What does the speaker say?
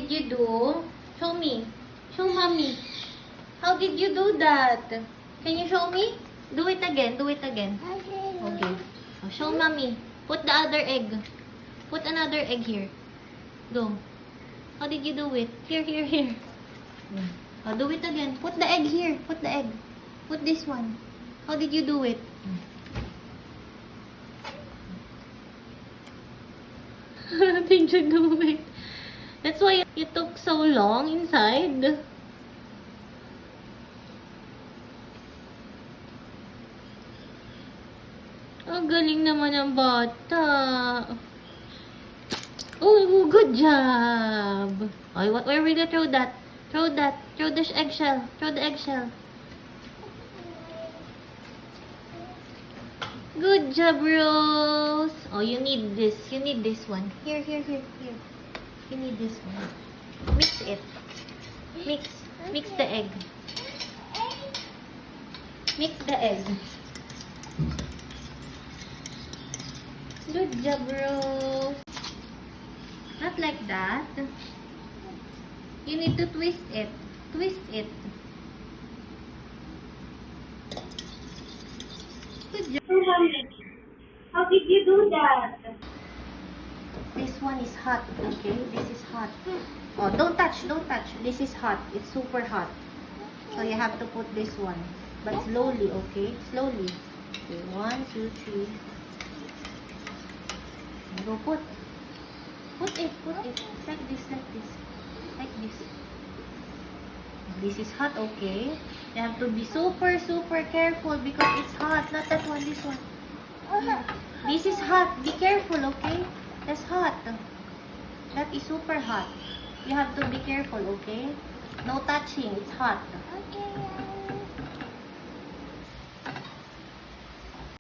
did you do? Show me. Show mommy. How did you do that? Can you show me? Do it again. Do it again. Okay. Oh, show mommy. Put the other egg. Put another egg here. Go. How did you do it? Here, here, here. Oh, do it again. Put the egg here. Put the egg. Put this one. How did you do it? How did you do it? That's why you took so long inside. Ang galing naman ng bata. Oh, good job. Oh, where will you throw that? Throw that. Throw the eggshell. Throw the eggshell. Good job, Rose. Oh, you need this. You need this one. Here, here, here, here. You need this one. Mix it. Mix. Mix the egg. Mix the egg. Good job, Rose. Not like that. You need to twist it. Twist it. Good job. How did you do that? This one is hot, okay? This is hot. Oh, don't touch, don't touch. This is hot. It's super hot. So you have to put this one. But slowly, okay? Slowly. Okay, 1, 2, 3. Go put. Put it, put it. Like this, like this. Like this. This is hot, okay? You have to be super, super careful because it's hot. Not that one, this one. This is hot. Be careful, okay? That's hot. That is super hot. You have to be careful, okay? No touching. It's hot. Okay.